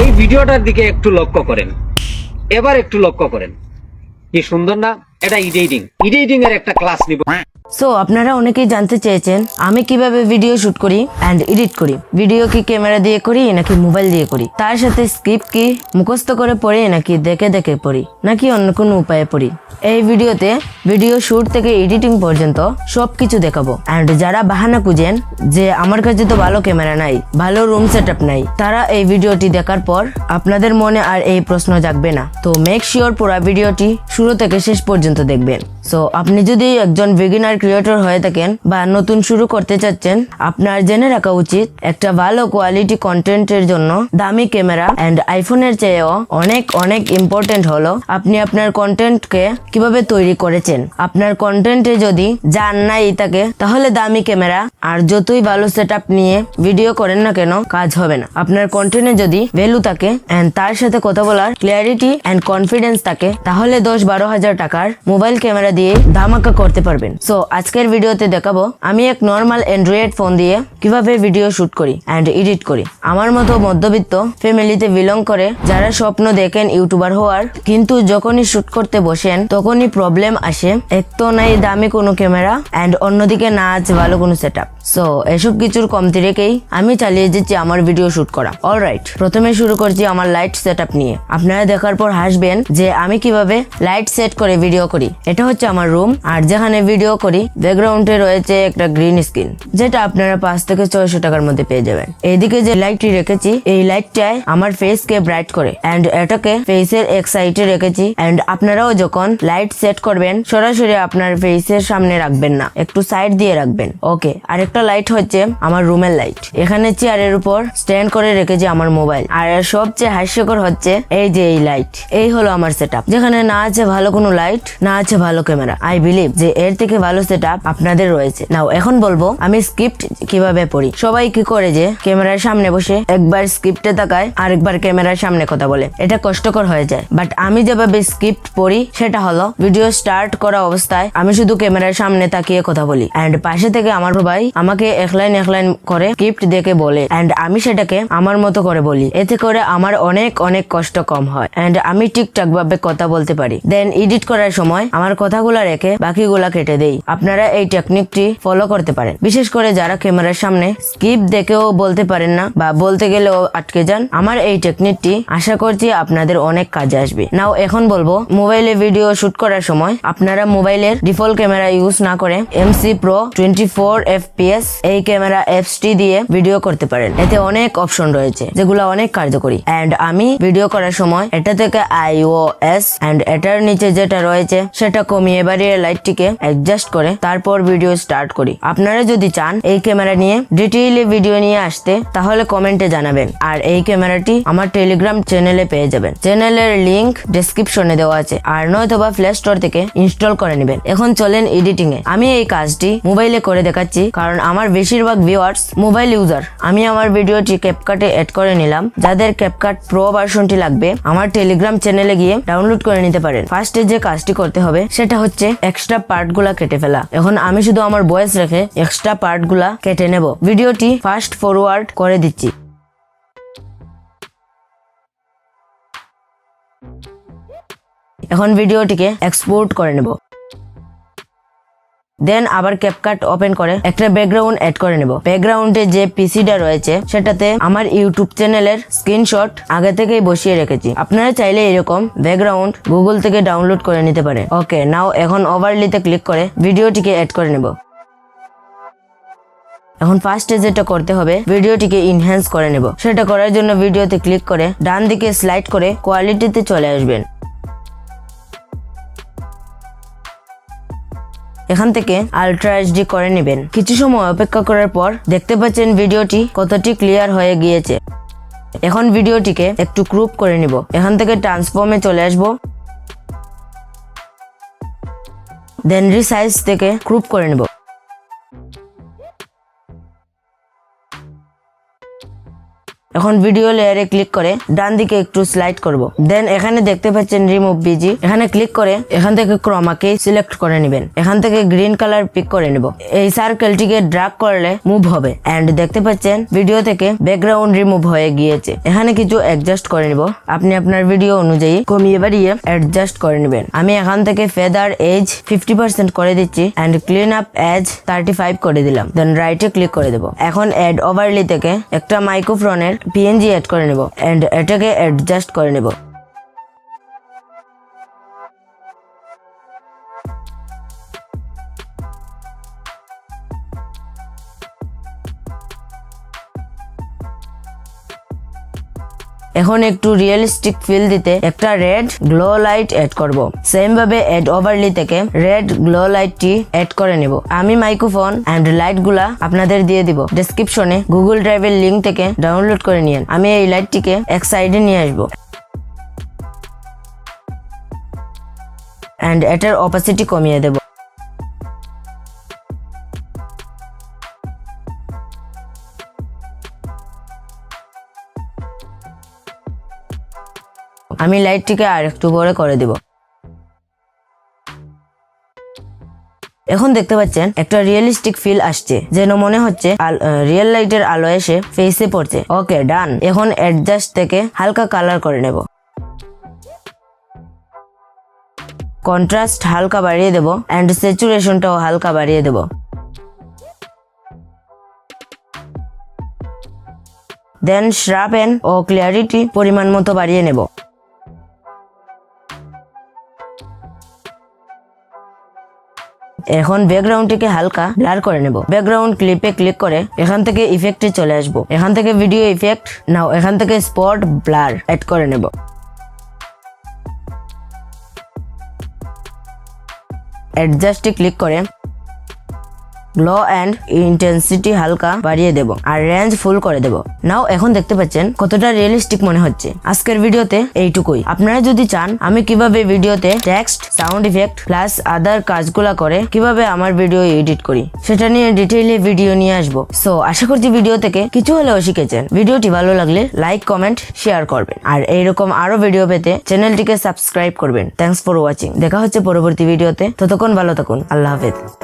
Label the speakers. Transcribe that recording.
Speaker 1: এই ভিডিওটার দিকে একটু লক্ষ্য করেন, এবার একটু লক্ষ্য করেন, কি সুন্দর না? এটা এডিটিং এর একটা ক্লাস নিব।
Speaker 2: সো আপনারা অনেকেই জানতে চেয়েছেন আমি কিভাবে ভিডিও শুট করি অ্যান্ড এডিট করি। ভিডিও কি ক্যামেরা দিয়ে করি নাকি মোবাইল দিয়ে করি, তার সাথে স্ক্রিপ্ট কি মুখস্থ করে পড়ি নাকি দেখে দেখে পড়ি নাকি অন্য কোনো উপায়ে পড়ি। এই ভিডিওতে ভিডিও শুট থেকে এডিটিং পর্যন্ত সবকিছু দেখাবো। অ্যান্ড যারা বাহানা খুঁজেন যে আমার কাছে তো ভালো ক্যামেরা নাই, ভালো রুম সেটআপ নাই, তারা এই ভিডিওটি দেখার পর আপনাদের মনে আর এই প্রশ্ন জাগবে না। তো মেক শিওর পুরো ভিডিওটি শুরু থেকে শেষ পর্যন্ত দেখবেন। সো আপনি যদি একজন বিগিনার ক্রিয়েটর হয়ে থাকেন বা নতুন শুরু করতে চাচ্ছেন, আপনার জেনে রাখা উচিত একটা ভালো কোয়ালিটি কন্টেন্টের জন্য দামি ক্যামেরা এন্ড আইফোনের চেয়েও অনেক অনেক ইম্পর্টেন্ট হলো আপনি আপনার কন্টেন্টকে কিভাবে তৈরি করেছেন। আপনার কন্টেন্টে যদি জান নাই থাকে তাহলে দামি ক্যামেরা আর যতই ভালো সেটআপ নিয়ে ভিডিও করেন না কেন কাজ হবে না। আপনার কন্টেন্টে যদি ভ্যালু থাকে এন্ড তার সাথে কথা বলার ক্লিয়ারিটি এন্ড কনফিডেন্স থাকে তাহলে 10-12 হাজার টাকার মোবাইল ক্যামেরা দিয়ে ধামাকা করতে পারবেন। সো আজকের ভিডিওতে দেখাবো আমি এক নর্মাল অ্যান্ড্রয়েড ফোন দিয়ে কিভাবে ভিডিও শুট করি এন্ড এডিট করি। আমার মতো মধ্যবিত্ত ফ্যামিলিতে বিলং করে যারা স্বপ্ন দেখেন ইউটিউবার হওয়ার, কিন্তু যখনই শুট করতে বসেন তখনই প্রবলেম আসে। এক তো নাই দামি কোনো ক্যামেরা এন্ড অন্যদিকে না আছে ভালো কোনো সেটআপ। সো এসব কিছুর কমতি রেখেই আমি চালিয়ে যাচ্ছি আমার ভিডিও শুট করা। অলরাইট, প্রথমে শুরু করছি আমার লাইট সেটআপ নিয়ে। আপনারা দেখার পর হাসবেন যে আমি কিভাবে লাইট সেট করে ভিডিও করি। এটা হচ্ছে আমার রুম, আর যেখানে ভিডিও করি ব্যাকগ্রাউন্ডে রয়েছে একটা গ্রিন স্ক্রিন, যেটা আপনারা 5 থেকে 600 টাকার মধ্যে পেয়ে যাবেন। এইদিকে যে লাইটটি রেখেছি এই লাইটটায় আমার ফেসকে ব্রাইট করে এন্ড এটাকে ফেসের এক সাইডে রেখেছি। এন্ড আপনারাও যখন লাইট সেট করবেন সরাসরি আপনার ফেসের সামনে রাখবেন না, একটু সাইড দিয়ে রাখবেন। ওকে, আরেকটা লাইট হচ্ছে আমার রুমের লাইট। এখানে চেয়ারের উপর স্ট্যান্ড করে রেখেছি আমার মোবাইল। আর সবচেয়ে হাস্যকর হচ্ছে এই যে এই লাইট, এই হলো আমার সেটআপ, যেখানে না আছে ভালো কোনো লাইট, না আছে ভালো ক্যামেরা। আই বিলিভ যে এর থেকে ভালো সেটআপ আপনাদের রয়েছে। নাও এখন বলবো আমি স্ক্রিপ্ট কিভাবে পড়ি। সবাই কি করে যে ক্যামেরার সামনে বসে একবার স্ক্রিপ্টে তাকায় আরেকবার ক্যামেরার সামনে কথা বলে, এটা কষ্টকর হয়ে যায়। বাট আমি যেভাবে স্ক্রিপ্ট পড়ি সেটা হলো ভিডিও স্টার্ট করা অবস্থায় আমি শুধু ক্যামেরার সামনে তাকিয়ে কথা বলি এন্ড পাশে থেকে আমার ভাই আমাকে এক লাইন করে স্ক্রিপ্ট দেখে বলে এন্ড আমি সেটাকে আমার মতো করে বলি। এতে করে আমার অনেক অনেক কষ্ট কম হয় এন্ড আমি ঠিকঠাক ভাবে কথা বলতে পারি। দেন এডিট করার সময় আমার কথাগুলা রেখে বাকিগুলা কেটে দেই। আপনারা এই টেকনিকটি ফলো করতে পারেন, বিশেষ করে যারা ক্যামেরার সামনে স্ক্রিপ্ট দেখেও বলতে পারেন না বা বলতে গেলেও আটকে যান। আমার এই টেকনিকটি আশা করছি আপনাদের অনেক কাজে আসবে। নাও এখন বলবো মোবাইলে ভিডিও শুট করার সময় আপনারা মোবাইলের ডিফল্ট ক্যামেরা ইউজ না করে MC Pro 24 FPS এই ক্যামেরা অ্যাপসটি দিয়ে ভিডিও করতে পারেন। এতে অনেক অপশন রয়েছে যেগুলো অনেক কার্যকরী এন্ড আমি ভিডিও করার সময় এটা থেকে iOS এন্ড এটার নিচে যেটা রয়েছে সেটা কমিয়ে বাড়িয়ে লাইটটিকে অ্যাডজাস্ট করে তারপর ভিডিও স্টার্ট করি। আপনারা যদি চান এই ক্যামেরা নিয়ে ডিটেইলে ভিডিও নিয়ে আসতে তাহলে কমেন্টে জানাবেন। আর এই ক্যামেরাটি আমার টেলিগ্রাম চ্যানেলে পেয়ে যাবেন, চ্যানেলের লিংক ডেসক্রিপশনে দেওয়া আছে, আর নয়তোবা প্লে স্টোর থেকে ইনস্টল করে নেবেন। এখন চলেন এডিটিং এ। আমি এই কাজটি মোবাইলে করে দেখাচ্ছি কারণ আমার বেশিরভাগ ভিউয়ার্স মোবাইল ইউজার। আমি আমার ভিডিওটি ক্যাপকাটে এড করে নিলাম। যাদের ক্যাপকাট প্রো ভার্সনটি লাগবে আমার টেলিগ্রাম চ্যানেলে গিয়ে ডাউনলোড করে নিতে পারেন। ফার্স্টে যে কাজটি করতে হবে সেটা হচ্ছে এক্সট্রা পার্ট গুলা কেটে ফেলা। এখন আমি শুধু আমার ভয়েস রেখে এক্সট্রা পার্ট গুলা কেটে নেব। ভিডিওটি ফাস্ট ফরওয়ার্ড করে দিচ্ছি। এখন ভিডিওটিকে এক্সপোর্ট করে নেব। দেন আবার ক্যাপকাট ওপেন করে একটা ব্যাকগ্রাউন্ড এড করে নেব। ব্যাকগ্রাউন্ডে যে পিসিটা রয়েছে সেটাতে আমার ইউটিউব চ্যানেলের স্ক্রিনশট আগে থেকেই বসিয়ে রেখেছি। আপনারা চাইলে এরকম ব্যাকগ্রাউন্ড গুগল থেকে ডাউনলোড করে নিতে পারেন। ওকে, নাও এখন ওভারলিতে ক্লিক করে ভিডিওটিকে এড করে নেব। এখন ফার্স্টে যেটা করতে হবে ভিডিওটিকে ইনহ্যান্স করে নেব। সেটা করার জন্য ভিডিওতে ক্লিক করে ডান দিকে স্লাইড করে কোয়ালিটিতে চলে আসবেন। এখান থেকে আলট্রা HD করে নেবেন। কিছু সময় অপেক্ষা করার পর দেখতে পাচ্ছেন ভিডিওটি কতটি ক্লিয়ার হয়ে গিয়েছে। এখন ভিডিওটিকে একটু ক্রপ করে নিব। এখান থেকে ট্রান্সফর্মে চলে আসব। দেন রিসাইজ থেকে ক্রপ করে নেব। এখন ভিডিও লেয়ারে ক্লিক করে ডান দিকে একটু স্লাইড করব। দেন এখানে দেখতে পাচ্ছেন রিমুভ বিজি, এখানে ক্লিক করে এখান থেকে ক্রোমাকে সিলেক্ট করে নেবেন। এখান থেকে গ্রিন কালার পিক করে নেব। এই সার্কেলটিকে ড্র্যাগ করলে মুভ হবে এন্ড দেখতে পাচ্ছেন ভিডিও থেকে ব্যাকগ্রাউন্ড রিমুভ হয়ে গিয়েছে। এখানে কিছু অ্যাডজাস্ট করে নিব। আপনি আপনার ভিডিও অনুযায়ী কমিয়ে বাড়িয়ে অ্যাডজাস্ট করে নেবেন। আমি এখান থেকে ফেদার এজ 50% করে দিচ্ছি এন্ড ক্লিন আপ এজ 35 করে দিলাম। দেন রাইটে ক্লিক করে দেব। এখন অ্যাড ওভারলি থেকে একটা মাইক্রোফোনের পিএনজি অ্যাড করে নেব এন্ড এটাকে অ্যাডজাস্ট করে নেব। এখন একটু রিয়েলিস্টিক ফিল দিতে একটা রেড গ্লো লাইট অ্যাড করব। সেম ভাবে অ্যাড ওভারলি থেকে রেড গ্লো লাইটটি অ্যাড করে নেব। আমি মাইক্রোফোন এন্ড লাইট গুলা আপনাদের দিয়ে দিব। ডেসক্রিপশনে গুগল ড্রাইভের লিংক থেকে ডাউনলোড করে নিন। আমি এই লাইটটিকে এক সাইডে নিয়ে আসবো এন্ড এটার অপাসিটি কমিয়ে দেব। আমি লাইটটিকে আর একটু বড় করে দিব। এখন দেখতে পাচ্ছেন একটা রিয়েলিস্টিক ফিল আসছে, যেন মনে হচ্ছে রিয়েল লাইটের আলো এসে ফেসে পড়ছে। ওকে ডান। এখন অ্যাডজাস্ট থেকে হালকা কালার করে নেব। কন্ট্রাস্ট হালকা বাড়িয়ে দেব এন্ড স্যাচুরেশনটাও হালকা বাড়িয়ে দেব। দেন শার্পেন ও ক্লিয়ারিটি পরিমাণ মতো বাড়িয়ে নেব। এখন ব্যাকগ্রাউন্ডটিকে হালকা ব্লার করে নেব। ব্যাকগ্রাউন্ড ক্লিপে ক্লিক করে এখান থেকে ইফেক্টে চলে আসব। এখান থেকে ভিডিও ইফেক্ট নাও এখান থেকে স্পট ব্লার অ্যাড করে নেব। অ্যাডজাস্টে ক্লিক করে গ্লো এন্ড ইন্টেন্সিটি হালকা বাড়িয়ে দেব আর রেঞ্জ ফুল করে দেব। নাও এখন দেখতে পাচ্ছেন কতটা রিয়েলিস্টিক মনে হচ্ছে। আজকের ভিডিওতে এইটুকুই। আপনারা যদি চান আমি কিভাবে ভিডিওতে টেক্সট, সাউন্ড ইফেক্ট প্লাস আদার কাজগুলা করে কিভাবে আমার ভিডিও এডিট করি সেটা নিয়ে ডিটেইলে ভিডিও নিয়ে আসবো। সো আশা করছি ভিডিও থেকে কিছু হলেও শিখেছেন। ভিডিওটি ভালো লাগলে লাইক, কমেন্ট, শেয়ার করবেন আর এইরকম আরো ভিডিও পেতে চ্যানেলটিকে সাবস্ক্রাইব করবেন। Thanks for watching. দেখা হচ্ছে পরবর্তী ভিডিওতে। ততক্ষণ ভালো থাকুন। আল্লাহ হাফেজ।